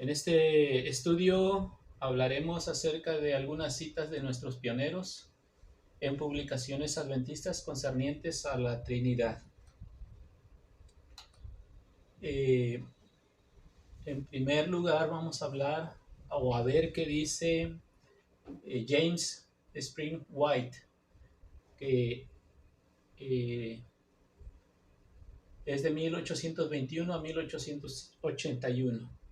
En este estudio hablaremos acerca de algunas citas de nuestros pioneros en publicaciones adventistas concernientes a la Trinidad. En primer lugar vamos a hablar o a ver qué dice James Spring White, que es de 1821 a 1881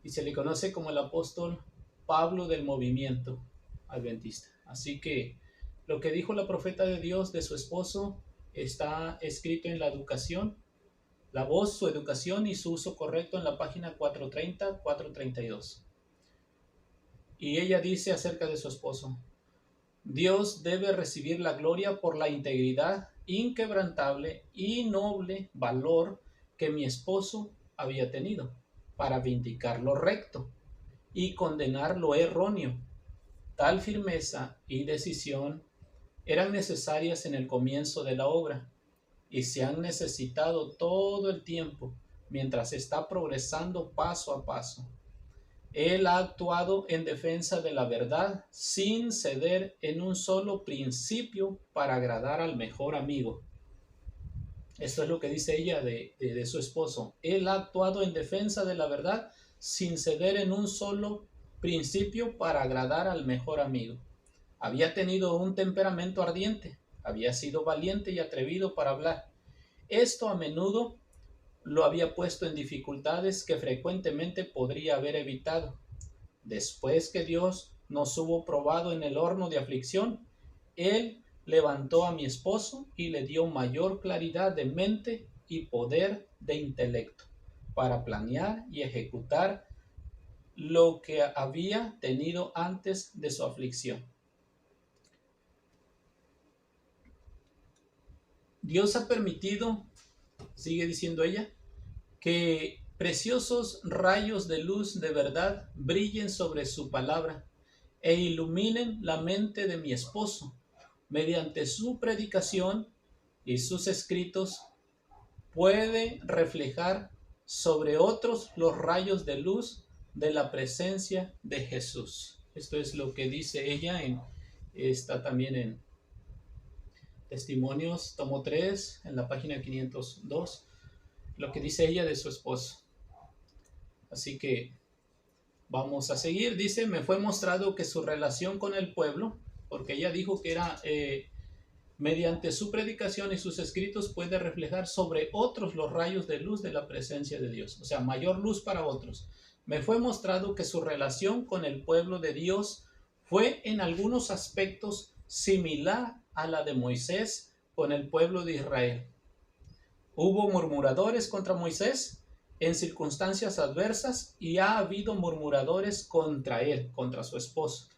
y se le conoce como el apóstol Pablo del movimiento adventista. Así que lo que dijo la profeta de Dios de su esposo está escrito en la educación, la voz, su educación y su uso correcto en la página 430, 432. Y ella dice acerca de su esposo: Dios debe recibir la gloria por la integridad, inquebrantable y noble valor que mi esposo había tenido para vindicar lo recto y condenar lo erróneo. Tal firmeza y decisión eran necesarias en el comienzo de la obra y se han necesitado todo el tiempo mientras está progresando paso a paso. Él ha actuado en defensa de la verdad sin ceder en un solo principio para agradar al mejor amigo. Esto es lo que dice ella de su esposo. Él ha actuado en defensa de la verdad sin ceder en un solo principio para agradar al mejor amigo. Había tenido un temperamento ardiente, había sido valiente y atrevido para hablar. Esto a menudo lo había puesto en dificultades que frecuentemente podría haber evitado. Después que Dios nos hubo probado en el horno de aflicción, Él levantó a mi esposo y le dio mayor claridad de mente y poder de intelecto para planear y ejecutar lo que había tenido antes de su aflicción. Dios ha permitido, sigue diciendo ella, que preciosos rayos de luz de verdad brillen sobre su palabra e iluminen la mente de mi esposo mediante su predicación y sus escritos. Puede reflejar sobre otros los rayos de luz de la presencia de Jesús. Esto es lo que dice ella, está también en Testimonios, tomo 3, en la página 502, lo que dice ella de su esposo. Así que vamos a seguir. Dice: me fue mostrado que su relación con el pueblo, porque ella dijo que era mediante su predicación y sus escritos puede reflejar sobre otros los rayos de luz de la presencia de Dios, o sea, mayor luz para otros. Me fue mostrado que su relación con el pueblo de Dios fue en algunos aspectos similar a la de Moisés con el pueblo de Israel. Hubo murmuradores contra Moisés en circunstancias adversas y ha habido murmuradores contra él, contra su esposo.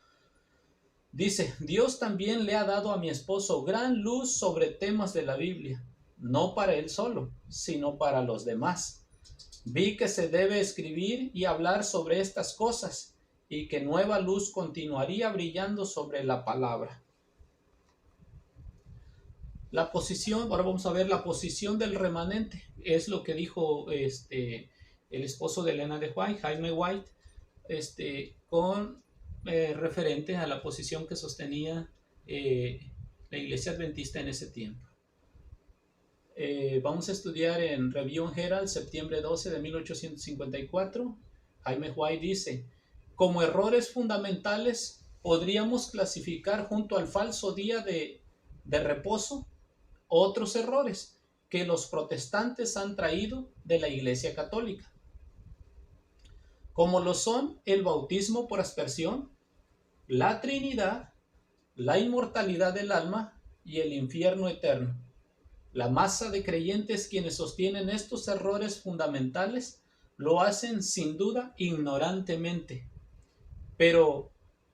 Dice: Dios también le ha dado a mi esposo gran luz sobre temas de la Biblia, no para él solo, sino para los demás. Vi que se debe escribir y hablar sobre estas cosas y que nueva luz continuaría brillando sobre la palabra. La posición, ahora vamos a ver la posición del remanente, es lo que dijo el esposo de Elena de White, Jaime White, con referente a la posición que sostenía la iglesia adventista en ese tiempo. Vamos a estudiar en Review and Herald, septiembre 12 de 1854. Jaime White dice: como errores fundamentales podríamos clasificar junto al falso día de reposo otros errores que los protestantes han traído de la Iglesia Católica, como lo son el bautismo por aspersión, la Trinidad, la inmortalidad del alma y el infierno eterno. La masa de creyentes quienes sostienen estos errores fundamentales lo hacen sin duda ignorantemente. Pero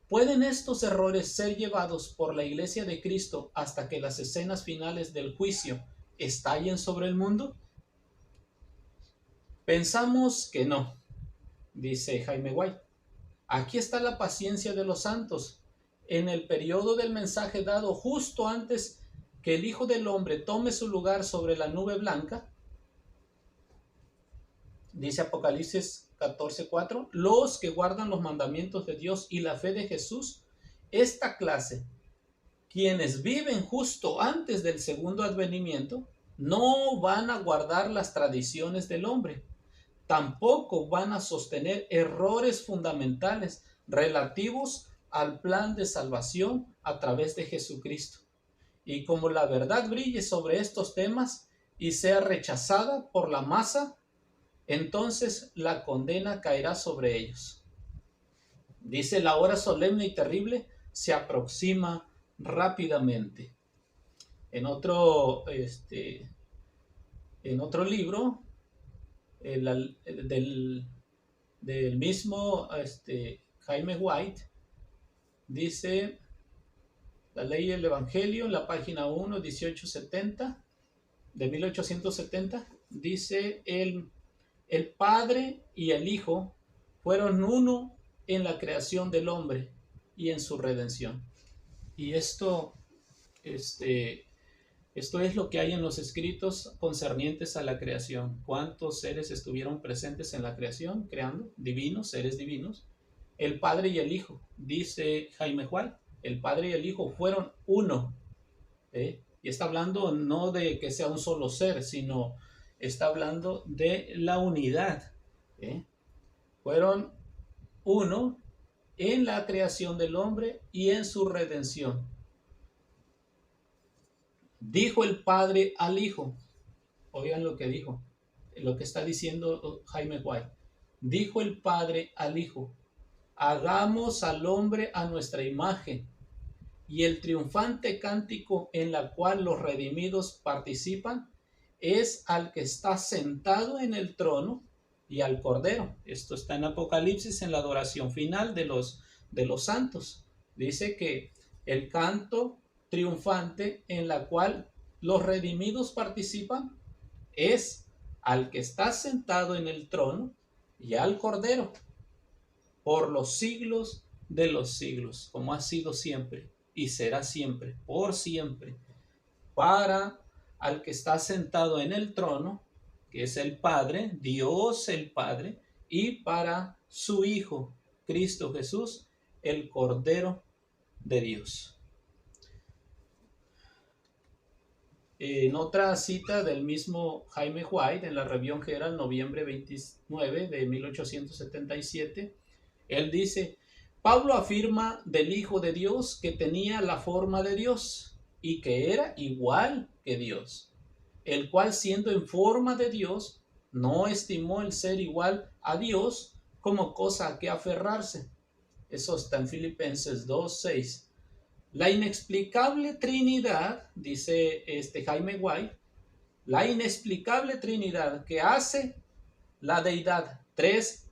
¿pueden estos errores ser llevados por la Iglesia de Cristo hasta que las escenas finales del juicio estallen sobre el mundo? Pensamos que no, dice Jaime White. Aquí está la paciencia de los santos. En el periodo del mensaje dado justo antes que el Hijo del Hombre tome su lugar sobre la nube blanca, dice Apocalipsis 14:4, los que guardan los mandamientos de Dios y la fe de Jesús, esta clase, quienes viven justo antes del segundo advenimiento, no van a guardar las tradiciones del hombre, tampoco van a sostener errores fundamentales relativos al plan de salvación a través de Jesucristo. Y como la verdad brille sobre estos temas y sea rechazada por la masa, entonces la condena caerá sobre ellos. Dice, la hora solemne y terrible se aproxima rápidamente. En otro libro del mismo Jaime White, dice, la ley y el evangelio, en la página 1, 1870, de 1870, dice, el Padre y el Hijo fueron uno en la creación del hombre y en su redención. Y esto es lo que hay en los escritos concernientes a la creación. ¿Cuántos seres estuvieron presentes en la creación, creando? Divinos, seres divinos. El Padre y el Hijo, dice Jaime White, el Padre y el Hijo fueron uno. Y está hablando no de que sea un solo ser, sino está hablando de la unidad. Fueron uno en la creación del hombre y en su redención. Dijo el Padre al Hijo, oigan lo que dijo, lo que está diciendo Jaime White. Dijo el Padre al Hijo, hagamos al hombre a nuestra imagen. Y el triunfante cántico en la cual los redimidos participan es al que está sentado en el trono y al Cordero. Esto está en Apocalipsis, en la adoración final de los santos. Dice que el canto triunfante en la cual los redimidos participan es al que está sentado en el trono y al Cordero por los siglos de los siglos, como ha sido siempre y será siempre, por siempre, para al que está sentado en el trono, que es el Padre, Dios el Padre, y para su Hijo, Cristo Jesús, el Cordero de Dios. En otra cita del mismo Jaime White, en la Review Herald, noviembre 29 de 1877, él dice, Pablo afirma del Hijo de Dios que tenía la forma de Dios y que era igual que Dios, el cual siendo en forma de Dios, no estimó el ser igual a Dios como cosa a que aferrarse. Eso está en Filipenses 2:6. La inexplicable Trinidad, dice Jaime White, la inexplicable Trinidad que hace la deidad 3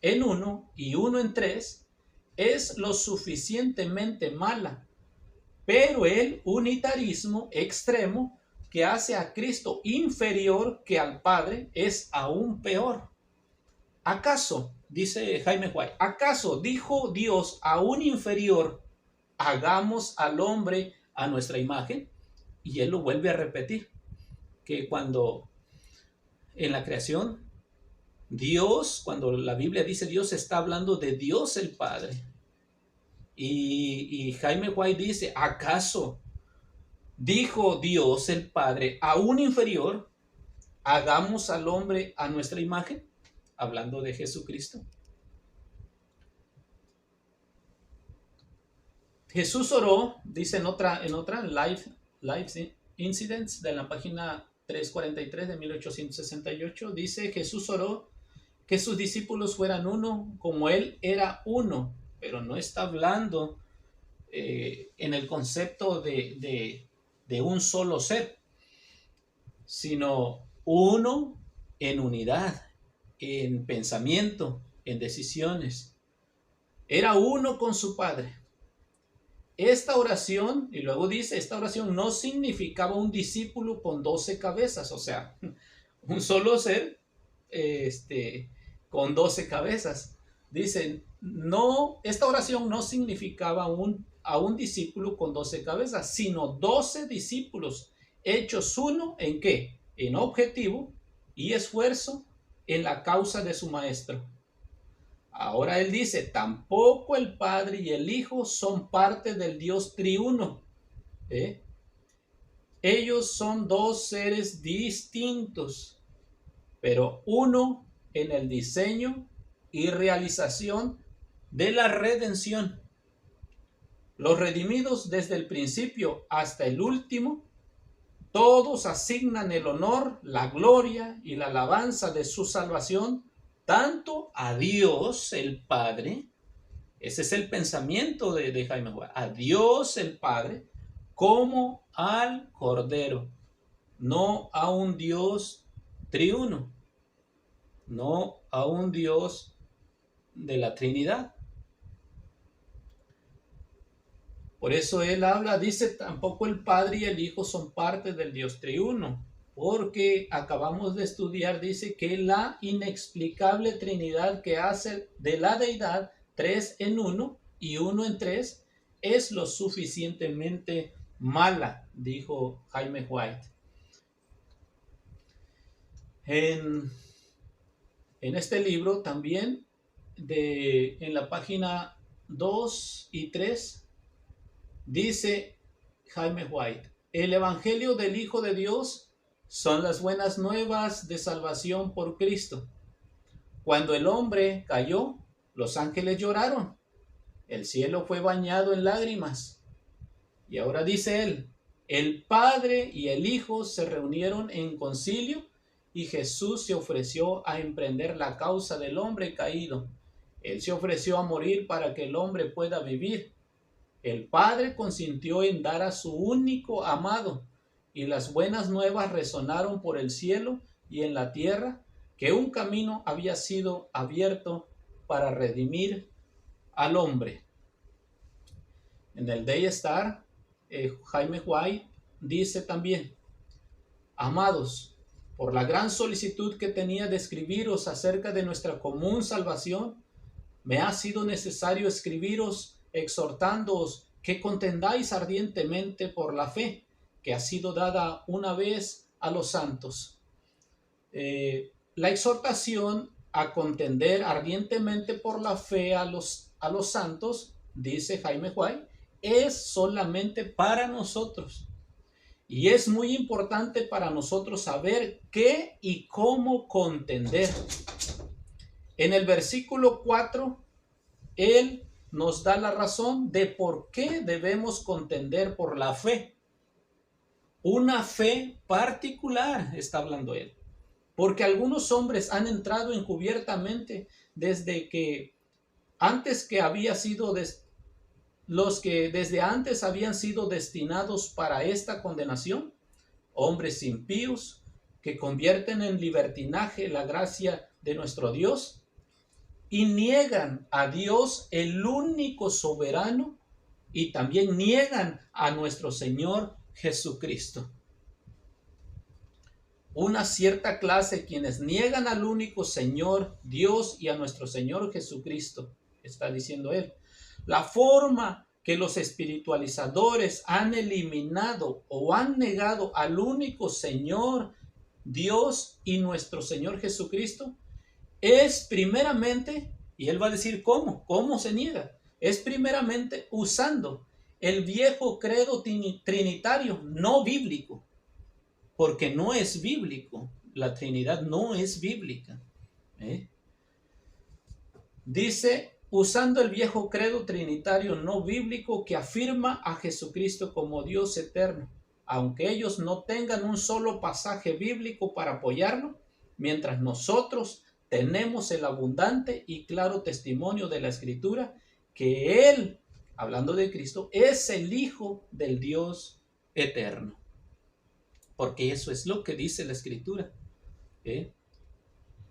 en 1 y 1 en 3, es lo suficientemente mala, pero el unitarismo extremo que hace a Cristo inferior que al Padre es aún peor. ¿Acaso, dice Jaime White, acaso dijo Dios aún inferior, hagamos al hombre a nuestra imagen? Y él lo vuelve a repetir, que cuando en la creación Dios, cuando la Biblia dice Dios, está hablando de Dios el Padre. Y Jaime White dice, ¿acaso dijo Dios el Padre aún inferior, hagamos al hombre a nuestra imagen? Hablando de Jesucristo. Jesús oró, dice en otra Life Incidents de la página 343 de 1868, dice, Jesús oró que sus discípulos fueran uno como él era uno, pero no está hablando en el concepto de un solo ser, sino uno en unidad, en pensamiento, en decisiones. Era uno con su Padre. Esta oración, y luego dice, esta oración no significaba un discípulo con 12 cabezas, o sea, un solo ser con 12 cabezas. Dicen, no, esta oración no significaba a un discípulo con 12 cabezas, sino 12 discípulos hechos uno en ¿qué? En objetivo y esfuerzo en la causa de su maestro. Ahora él dice, tampoco el Padre y el Hijo son parte del Dios triuno. ¿Eh? Ellos son dos seres distintos, pero uno en el diseño y realización de la redención. Los redimidos desde el principio hasta el último, todos asignan el honor, la gloria y la alabanza de su salvación tanto a Dios el Padre. Ese es el pensamiento de Jaime White. A Dios el Padre como al Cordero. No a un Dios triuno. No a un Dios de la Trinidad. Por eso él habla, dice, tampoco el Padre y el Hijo son parte del Dios triuno, porque acabamos de estudiar, dice que la inexplicable Trinidad que hace de la deidad 3 en 1 y 1 en 3 es lo suficientemente mala, dijo Jaime White. En este libro también, en la página 2 y 3, dice Jaime White, el Evangelio del Hijo de Dios son las buenas nuevas de salvación por Cristo. Cuando el hombre cayó, los ángeles lloraron, el cielo fue bañado en lágrimas. Y ahora dice él, el Padre y el Hijo se reunieron en concilio y Jesús se ofreció a emprender la causa del hombre caído. Él se ofreció a morir para que el hombre pueda vivir. El Padre consintió en dar a su único amado, y las buenas nuevas resonaron por el cielo y en la tierra, que un camino había sido abierto para redimir al hombre. En el Day Star, Jaime White dice también, amados, por la gran solicitud que tenía de escribiros acerca de nuestra común salvación, me ha sido necesario escribiros exhortándoos que contendáis ardientemente por la fe que ha sido dada una vez a los santos. La exhortación a contender ardientemente por la fe a los santos, dice Jaime White, es solamente para nosotros. Y es muy importante para nosotros saber qué y cómo contender. En el versículo 4, él nos da la razón de por qué debemos contender por la fe. Una fe particular, está hablando él. Porque algunos hombres han entrado encubiertamente desde que antes que había sido los que desde antes habían sido destinados para esta condenación, hombres impíos que convierten en libertinaje la gracia de nuestro Dios y niegan a Dios el único soberano y también niegan a nuestro Señor Jesucristo. Una cierta clase quienes niegan al único Señor Dios y a nuestro Señor Jesucristo, está diciendo él. La forma que los espiritualizadores han eliminado o han negado al único Señor Dios y nuestro Señor Jesucristo es primeramente, y él va a decir cómo se niega, es primeramente usando el viejo credo trinitario no bíblico, porque no es bíblico, la Trinidad no es bíblica. Dice, usando el viejo credo trinitario no bíblico que afirma a Jesucristo como Dios eterno, aunque ellos no tengan un solo pasaje bíblico para apoyarlo, mientras nosotros tenemos el abundante y claro testimonio de la Escritura que Él, hablando de Cristo, es el Hijo del Dios eterno. Porque eso es lo que dice la Escritura.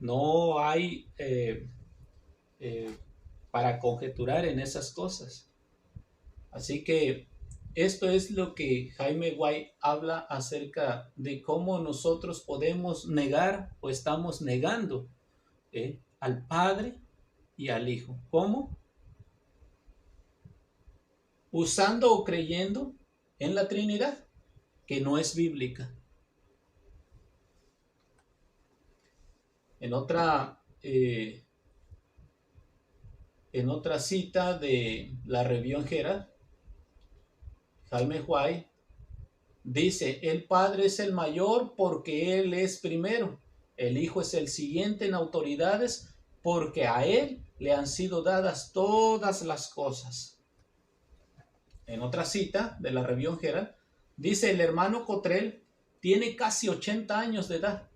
No hay para conjeturar en esas cosas. Así que esto es lo que Jaime White habla acerca de cómo nosotros podemos negar o estamos negando al Padre y al Hijo. ¿Cómo? Usando o creyendo en la Trinidad, que no es bíblica. En otra en otra cita de la Review Herald, Jaime White dice: el Padre es el mayor porque Él es primero. El Hijo es el siguiente en autoridades porque a Él le han sido dadas todas las cosas. En otra cita de la Review Herald dice: el hermano Cottrell tiene casi 80 años de edad.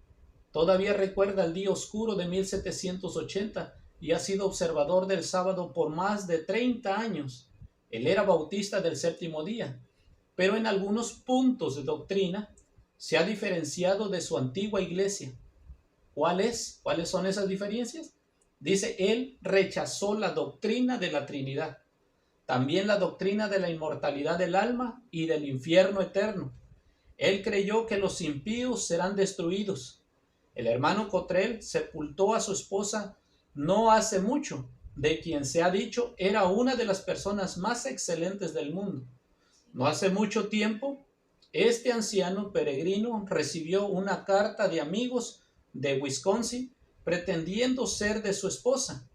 Todavía recuerda el día oscuro de 1780 y ha sido observador del sábado por más de 30 años. Él era bautista del séptimo día, pero en algunos puntos de doctrina se ha diferenciado de su antigua iglesia. ¿Cuáles son esas diferencias? Dice: él rechazó la doctrina de la Trinidad, también la doctrina de la inmortalidad del alma y del infierno eterno. Él creyó que los impíos serán destruidos. El hermano Cottrell sepultó a su esposa no hace mucho, de quien se ha dicho era una de las personas más excelentes del mundo. No hace mucho tiempo, este anciano peregrino recibió una carta de amigos de Wisconsin pretendiendo ser de su esposa,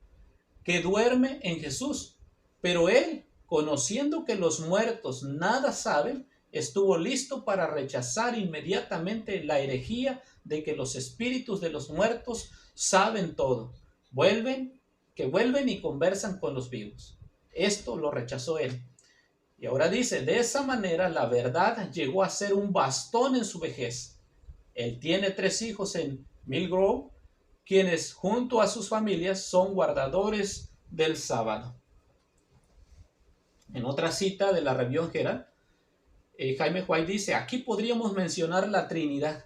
que duerme en Jesús. Pero él, conociendo que los muertos nada saben, estuvo listo para rechazar inmediatamente la herejía de que los espíritus de los muertos saben todo. Vuelven y conversan con los vivos. Esto lo rechazó él. Y ahora dice: de esa manera la verdad llegó a ser un bastón en su vejez. Él tiene 3 hijos en Mill Grove, quienes junto a sus familias son guardadores del sábado. En otra cita de la Review Herald, Jaime White dice: aquí podríamos mencionar la Trinidad,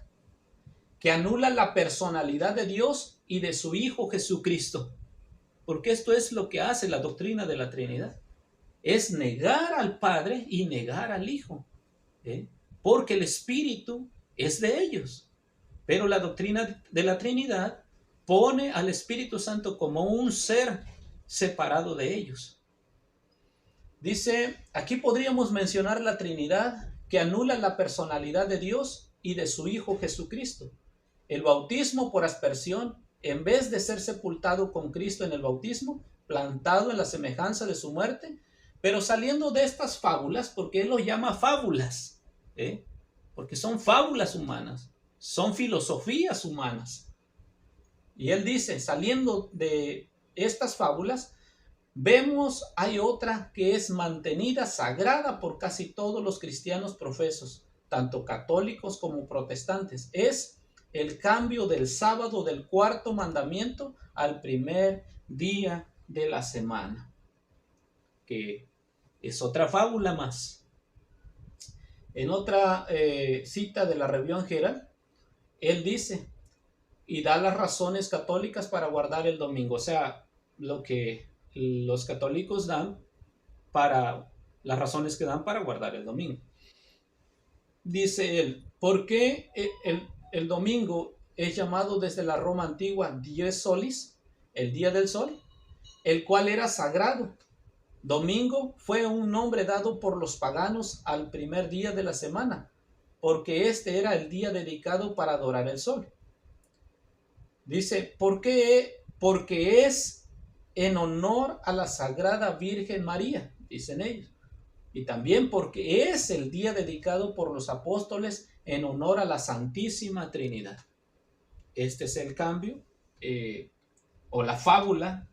que anula la personalidad de Dios y de su Hijo Jesucristo. Porque esto es lo que hace la doctrina de la Trinidad. Es negar al Padre y negar al Hijo. Porque el Espíritu es de ellos. Pero la doctrina de la Trinidad pone al Espíritu Santo como un ser separado de ellos. Dice: aquí podríamos mencionar la Trinidad, que anula la personalidad de Dios y de su Hijo Jesucristo. El bautismo por aspersión, en vez de ser sepultado con Cristo en el bautismo, plantado en la semejanza de su muerte, pero saliendo de estas fábulas, porque él lo llama fábulas, porque son fábulas humanas, son filosofías humanas. Y él dice: saliendo de estas fábulas, vemos hay otra que es mantenida sagrada por casi todos los cristianos profesos, tanto católicos como protestantes. Es el cambio del sábado del 4º mandamiento al primer día de la semana, que es otra fábula más. En otra cita de la Review Herald, él dice y da las razones católicas para guardar el domingo, o sea, lo que los católicos dan para las razones que dan para guardar el domingo. Dice él: ¿por qué el domingo es llamado desde la Roma antigua Dies Solis, el día del sol, el cual era sagrado? Domingo fue un nombre dado por los paganos al primer día de la semana, porque este era el día dedicado para adorar el sol. Dice: ¿por qué? Porque es en honor a la Sagrada Virgen María, dicen ellos. Y también porque es el día dedicado por los apóstoles en honor a la Santísima Trinidad. Este es el cambio o la fábula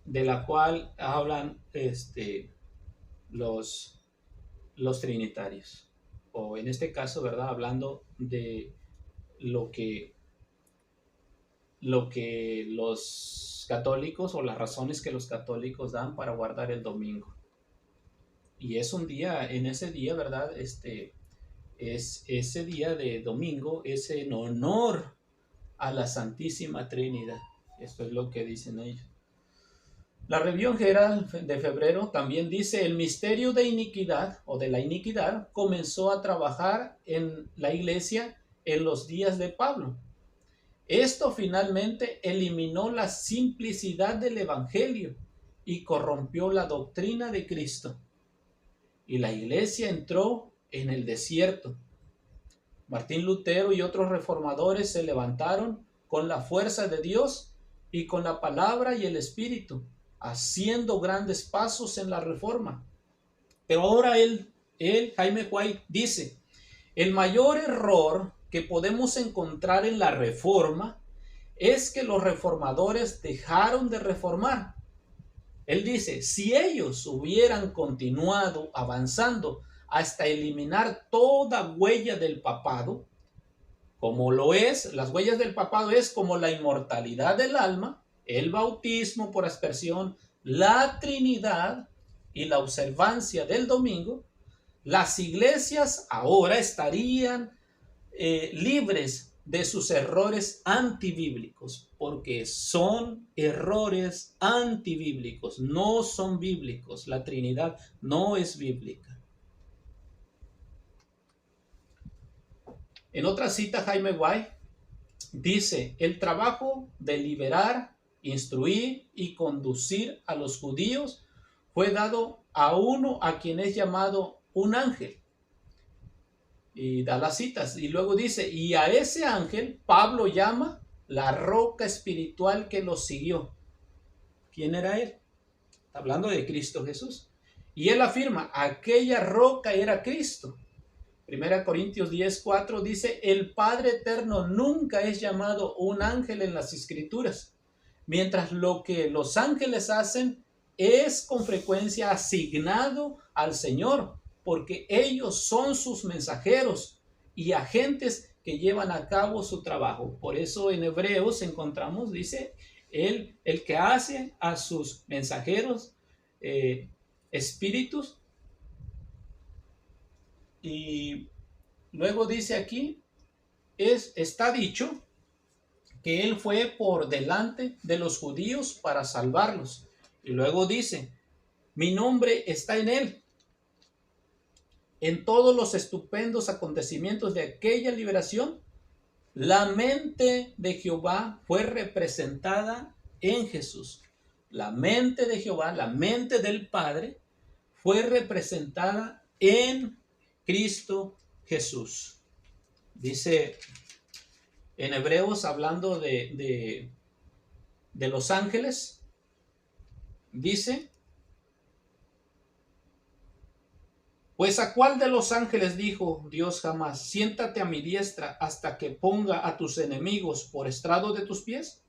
de la cual hablan los trinitarios. O en este caso, ¿verdad? Hablando de lo que los católicos, o las razones que los católicos dan para guardar el domingo. Y es un día, en ese día, ¿verdad? Es ese día de domingo, es en honor a la Santísima Trinidad. Esto es lo que dicen ellos. La Review Herald de febrero también dice: el misterio de iniquidad o de la iniquidad comenzó a trabajar en la iglesia en los días de Pablo. Esto finalmente eliminó la simplicidad del evangelio y corrompió la doctrina de Cristo. Y la iglesia entró en el desierto. Martín Lutero y otros reformadores se levantaron con la fuerza de Dios y con la palabra y el Espíritu, haciendo grandes pasos en la reforma. Pero ahora Jaime White, dice, el mayor error que podemos encontrar en la reforma es que los reformadores dejaron de reformar. Él dice, si ellos hubieran continuado avanzando hasta eliminar toda huella del papado, como lo es, las huellas del papado es como la inmortalidad del alma, el bautismo por aspersión, la Trinidad y la observancia del domingo, las iglesias ahora estarían libres de sus errores antibíblicos, porque son errores antibíblicos, no son bíblicos. La Trinidad no es bíblica. En otra cita, Jaime White dice, el trabajo de liberar, instruir y conducir a los judíos fue dado a uno a quien es llamado un ángel. Y da las citas. Y luego dice, y a ese ángel Pablo llama la roca espiritual que los siguió. ¿Quién era él? Está hablando de Cristo Jesús. Y él afirma, aquella roca era Cristo. 1 Corintios 10:4 dice, el Padre Eterno nunca es llamado un ángel en las Escrituras, mientras lo que los ángeles hacen es con frecuencia asignado al Señor, porque ellos son sus mensajeros y agentes que llevan a cabo su trabajo. Por eso en Hebreos encontramos, dice, el que hace a sus mensajeros espíritus. Y luego dice aquí, está dicho que él fue por delante de los judíos para salvarlos. Y luego dice, mi nombre está en él. En todos los estupendos acontecimientos de aquella liberación, la mente de Jehová fue representada en Jesús. La mente de Jehová, la mente del Padre, fue representada en Cristo Jesús. Dice en Hebreos, hablando de los ángeles, dice, pues ¿a cuál de los ángeles dijo Dios jamás, siéntate a mi diestra hasta que ponga a tus enemigos por estrado de tus pies?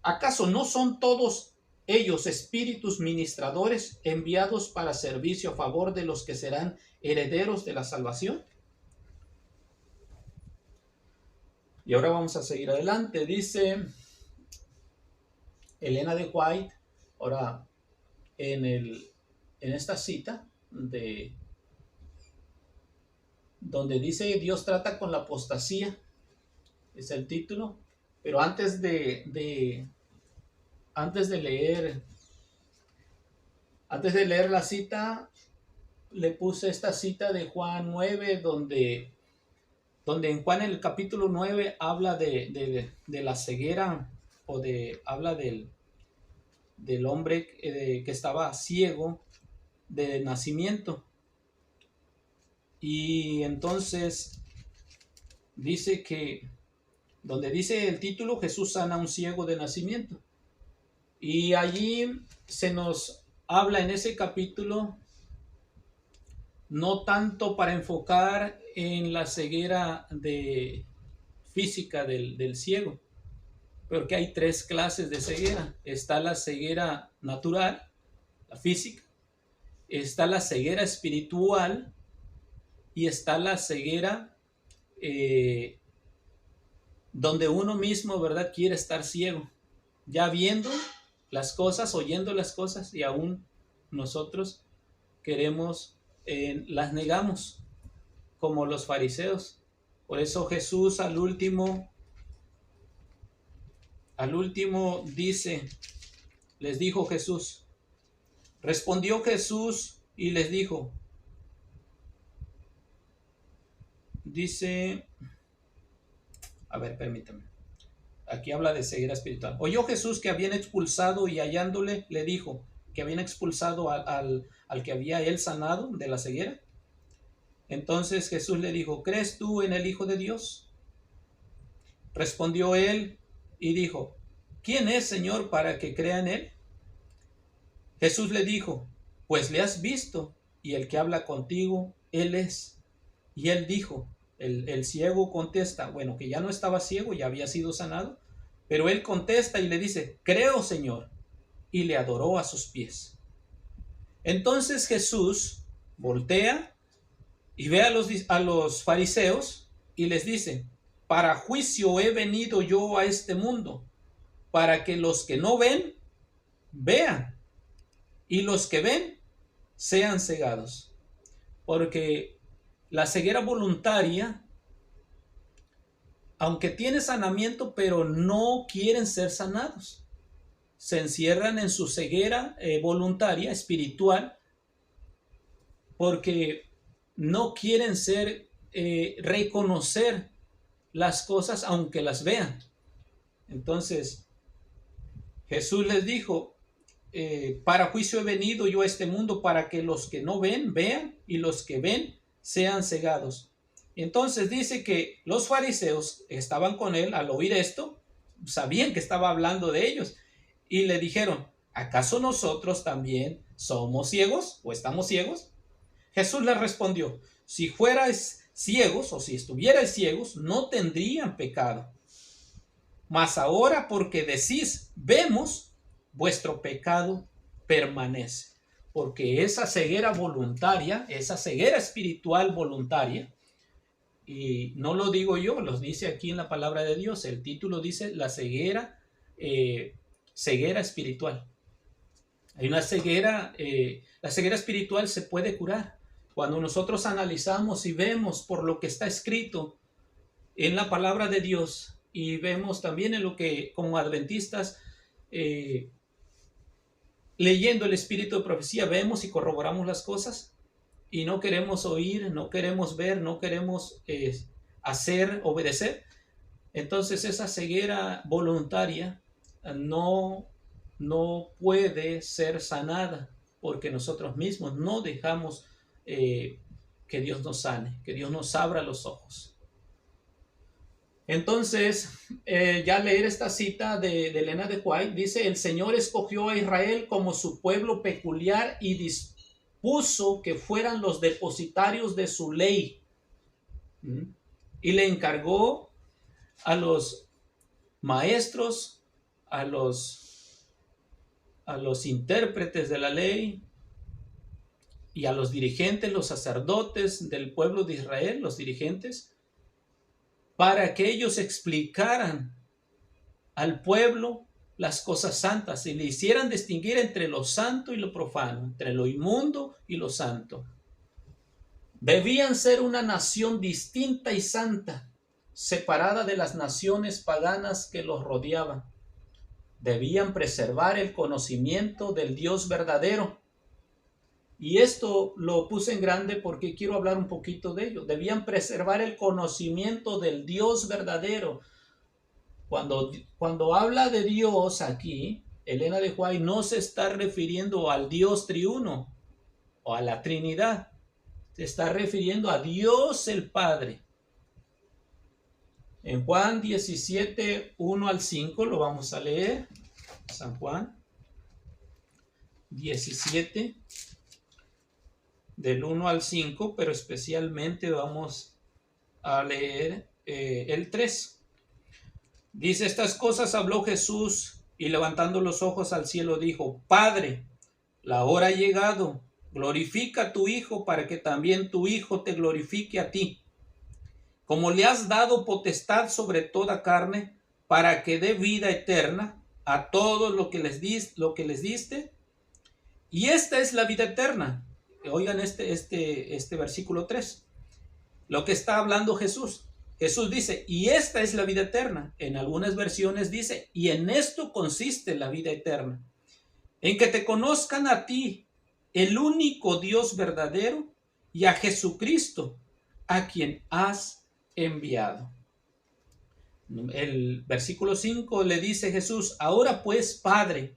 ¿Acaso no son todos ellos espíritus ministradores enviados para servicio a favor de los que serán herederos de la salvación? Y ahora vamos a seguir adelante. Dice Elena de White, ahora en esta cita donde dice Dios trata con la apostasía, es el título, pero antes de leer la cita, le puse esta cita de Juan 9, donde en Juan, en el capítulo 9, habla de la ceguera, habla del hombre que estaba ciego de nacimiento. Y entonces dice que, donde dice el título, Jesús sana a un ciego de nacimiento. Y allí se nos habla en ese capítulo, no tanto para enfocar en la ceguera física del ciego, porque hay 3 clases de ceguera. Está la ceguera natural, la física, está la ceguera espiritual y está la ceguera donde uno mismo, ¿verdad?, quiere estar ciego, ya viendo las cosas, oyendo las cosas, y aún nosotros queremos, las negamos, como los fariseos. Por eso Jesús al último dice, les dijo Jesús, respondió Jesús y les dijo, dice, a ver, permítame, aquí habla de ceguera espiritual. Oyó Jesús que habían expulsado y hallándole le dijo que habían expulsado al que había él sanado de la ceguera. Entonces Jesús le dijo, ¿crees tú en el Hijo de Dios? Respondió él y dijo, ¿quién es, Señor, para que crea en él? Jesús le dijo, pues le has visto, y el que habla contigo, él es. Y él dijo, el ciego contesta, bueno, que ya no estaba ciego, ya había sido sanado, pero él contesta y le dice, creo, Señor, y le adoró a sus pies. Entonces Jesús voltea y ve a los fariseos y les dice, para juicio he venido yo a este mundo, para que los que no ven, vean, y los que ven, sean cegados. Porque la ceguera voluntaria, aunque tiene sanamiento, pero no quieren ser sanados. Se encierran en su ceguera voluntaria, espiritual, porque no quieren reconocer las cosas aunque las vean. Entonces, Jesús les dijo, para juicio he venido yo a este mundo para que los que no ven, vean, y los que ven, sean cegados. Entonces dice que los fariseos estaban con él al oír esto, sabían que estaba hablando de ellos, y le dijeron, ¿acaso nosotros también somos ciegos o estamos ciegos? Jesús les respondió, si fuerais ciegos o si estuvierais ciegos, no tendrían pecado. Mas ahora porque decís, vemos, vuestro pecado permanece. Porque esa ceguera voluntaria, esa ceguera espiritual voluntaria, y no lo digo yo, lo dice aquí en la palabra de Dios, el título dice la ceguera espiritual. Hay una ceguera, la ceguera espiritual se puede curar. Cuando nosotros analizamos y vemos por lo que está escrito en la palabra de Dios y vemos también en lo que como adventistas leyendo el espíritu de profecía vemos y corroboramos las cosas y no queremos oír, no queremos ver, no queremos hacer, obedecer, entonces esa ceguera voluntaria no puede ser sanada porque nosotros mismos no dejamos que Dios nos sane, que Dios nos abra los ojos. Entonces, ya leer esta cita de Elena de White, dice, el Señor escogió a Israel como su pueblo peculiar y dispuso que fueran los depositarios de su ley. Y le encargó a los maestros, a los intérpretes de la ley y a los dirigentes, los sacerdotes del pueblo de Israel, los dirigentes, para que ellos explicaran al pueblo las cosas santas y le hicieran distinguir entre lo santo y lo profano, entre lo inmundo y lo santo. Debían ser una nación distinta y santa, separada de las naciones paganas que los rodeaban. Debían preservar el conocimiento del Dios verdadero. Y esto lo puse en grande porque quiero hablar un poquito de ello. Debían preservar el conocimiento del Dios verdadero. Cuando habla de Dios aquí, Elena de White no se está refiriendo al Dios triuno o a la Trinidad. Se está refiriendo a Dios el Padre. En Juan 17, 1 al 5, lo vamos a leer. San Juan 17, del 1 al 5, pero especialmente vamos a leer el 3. Dice, estas cosas habló Jesús y levantando los ojos al cielo dijo, Padre, la hora ha llegado, glorifica a tu Hijo para que también tu Hijo te glorifique a ti, como le has dado potestad sobre toda carne, para que dé vida eterna a todos lo que les diste. Y esta es la vida eterna. Oigan este versículo 3. Lo que está hablando Jesús. Jesús dice, y esta es la vida eterna. En algunas versiones dice, y en esto consiste la vida eterna. En que te conozcan a ti, el único Dios verdadero, y a Jesucristo, a quien has enviado. El versículo 5 le dice Jesús, ahora pues, Padre,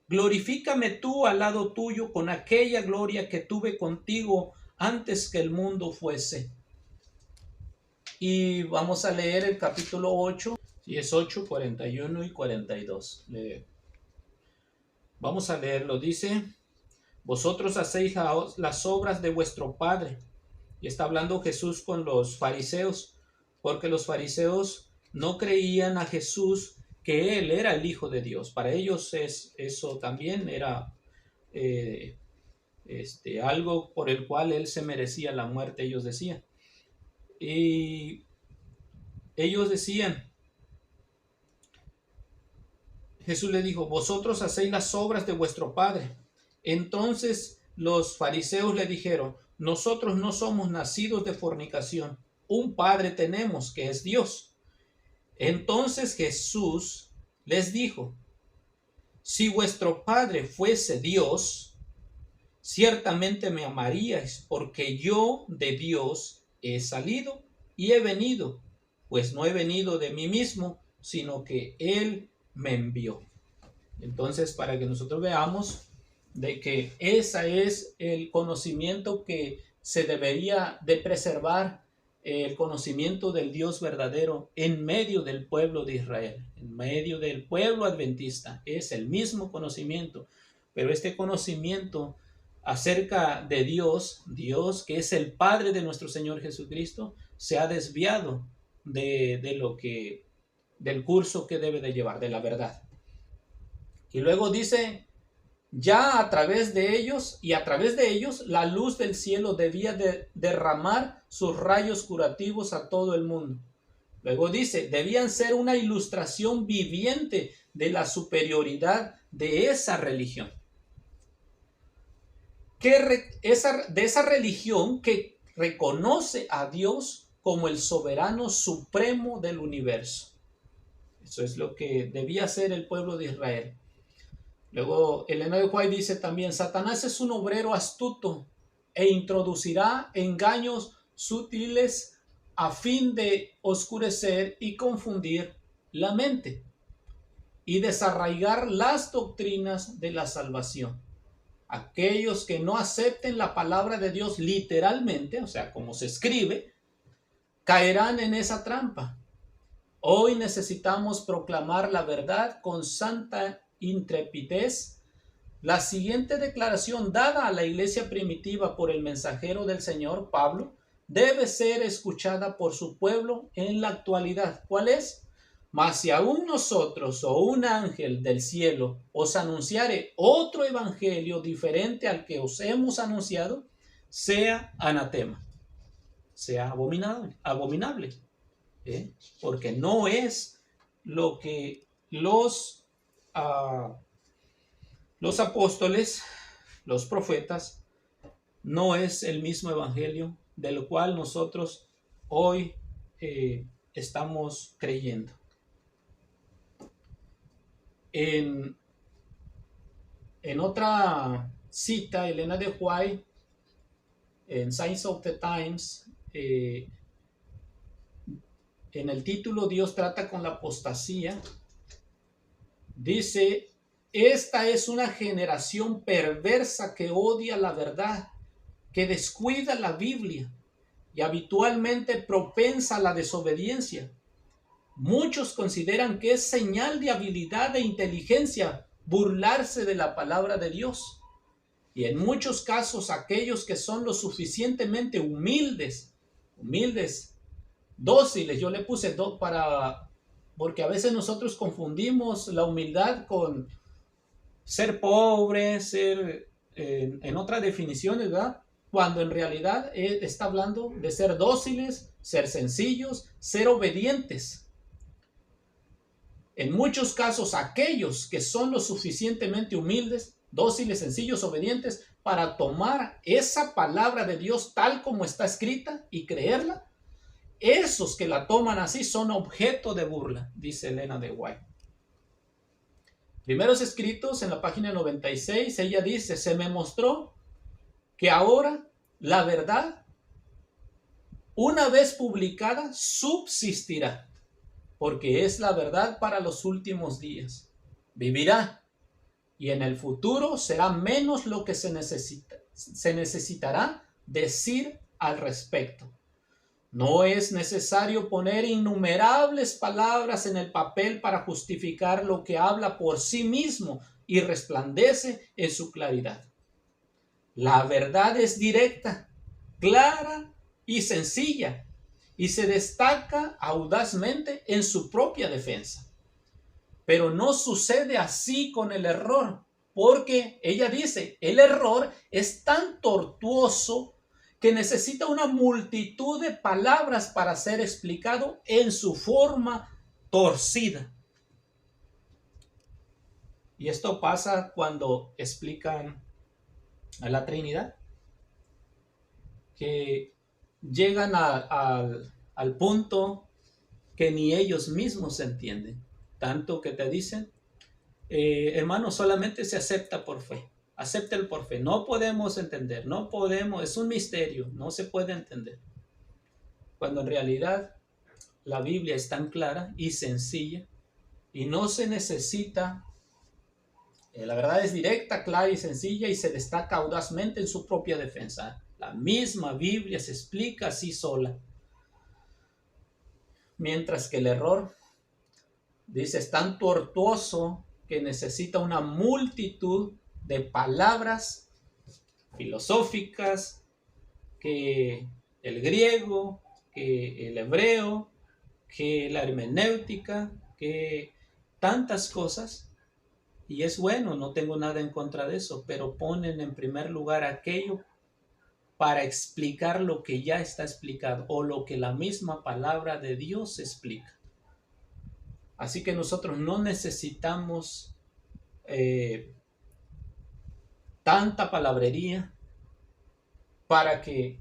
glorifícame tú al lado tuyo con aquella gloria que tuve contigo antes que el mundo fuese. Y vamos a leer el capítulo 8, y es 8, 41 y 42. Vamos a leerlo. Dice, vosotros hacéis las obras de vuestro padre. Y está hablando Jesús con los fariseos, porque los fariseos no creían a Jesús que Él era el Hijo de Dios. Para ellos eso también era algo por el cual Él se merecía la muerte, ellos decían. Y ellos decían, Jesús le dijo, vosotros hacéis las obras de vuestro padre. Entonces los fariseos le dijeron, nosotros no somos nacidos de fornicación, un padre tenemos que es Dios. Entonces Jesús les dijo, si vuestro padre fuese Dios, ciertamente me amaríais, porque yo de Dios he salido y he venido, pues no he venido de mí mismo, sino que Él me envió. Entonces, para que nosotros veamos de que ese es el conocimiento que se debería de preservar, el conocimiento del Dios verdadero en medio del pueblo de Israel, en medio del pueblo adventista, es el mismo conocimiento, pero este conocimiento acerca de Dios, Dios que es el Padre de nuestro Señor Jesucristo, se ha desviado del curso que debe de llevar, de la verdad. Y luego dice, ya a través de ellos y a través de ellos la luz del cielo debía de derramar sus rayos curativos a todo el mundo. Luego dice, debían ser una ilustración viviente de la superioridad de esa religión. De esa religión que reconoce a Dios como el soberano supremo del universo. Eso es lo que debía hacer el pueblo de Israel. Luego, Elena de White dice también, Satanás es un obrero astuto e introducirá engaños sutiles a fin de oscurecer y confundir la mente y desarraigar las doctrinas de la salvación. Aquellos que no acepten la palabra de Dios literalmente, o sea, como se escribe, caerán en esa trampa. Hoy necesitamos proclamar la verdad con santa intrepidez. La siguiente declaración dada a la iglesia primitiva por el mensajero del Señor, Pablo, debe ser escuchada por su pueblo en la actualidad. ¿Cuál es? Mas si aún nosotros o un ángel del cielo os anunciare otro evangelio diferente al que os hemos anunciado, sea anatema, sea abominable. Porque no es lo que los apóstoles, los profetas, no es el mismo evangelio de lo cual nosotros hoy estamos creyendo. En otra cita, Elena de White, en Signs of the Times, en el título Dios trata con la apostasía, dice, esta es una generación perversa que odia la verdad, que descuida la Biblia y habitualmente propensa a la desobediencia. Muchos consideran que es señal de habilidad e inteligencia burlarse de la palabra de Dios. Y en muchos casos aquellos que son lo suficientemente humildes, dóciles, yo le puse porque a veces nosotros confundimos la humildad con ser pobre, ser en otras definiciones, ¿verdad? Cuando en realidad está hablando de ser dóciles, ser sencillos, ser obedientes. En muchos casos, aquellos que son lo suficientemente humildes, dóciles, sencillos, obedientes, para tomar esa palabra de Dios tal como está escrita y creerla, esos que la toman así son objeto de burla, dice Elena de White. Primeros escritos, en la página 96, ella dice, se me mostró que ahora la verdad, una vez publicada, subsistirá, porque es la verdad para los últimos días. Vivirá, y en el futuro será menos lo que se necesitará decir al respecto. No es necesario poner innumerables palabras en el papel para justificar lo que habla por sí mismo y resplandece en su claridad. La verdad es directa, clara y sencilla, y se destaca audazmente en su propia defensa. Pero no sucede así con el error, porque ella dice, el error es tan tortuoso que necesita una multitud de palabras para ser explicado en su forma torcida. Y esto pasa cuando explican a la Trinidad, que llegan al punto que ni ellos mismos entienden. Tanto que te dicen, hermano, solamente se acepta por fe. Acéptelo por fe. No podemos entender, no podemos, es un misterio, no se puede entender. Cuando en realidad la Biblia es tan clara y sencilla y no se necesita, la verdad es directa, clara y sencilla y se destaca audazmente en su propia defensa. La misma Biblia se explica así sola. Mientras que el error, dice, es tan tortuoso que necesita una multitud de palabras filosóficas, que el griego, que el hebreo, que la hermenéutica, que tantas cosas. Y es bueno, no tengo nada en contra de eso, pero ponen en primer lugar aquello para explicar lo que ya está explicado o lo que la misma palabra de Dios explica. Así que nosotros no necesitamos tanta palabrería para que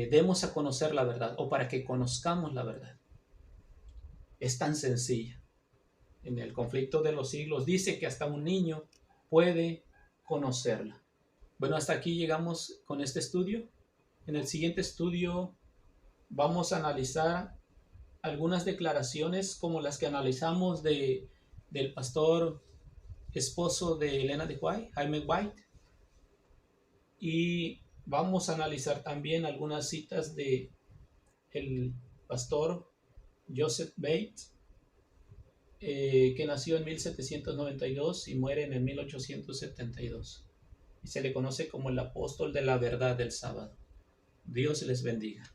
demos a conocer la verdad o para que conozcamos la verdad. Es tan sencilla. En el conflicto de los siglos dice que hasta un niño puede conocerla. Bueno, hasta aquí llegamos con este estudio. En el siguiente estudio vamos a analizar algunas declaraciones como las que analizamos del pastor esposo de Elena de White, Jaime White, y vamos a analizar también algunas citas de el pastor Joseph Bates, que nació en 1792 y muere en el 1872 y se le conoce como el apóstol de la verdad del sábado. Dios les bendiga.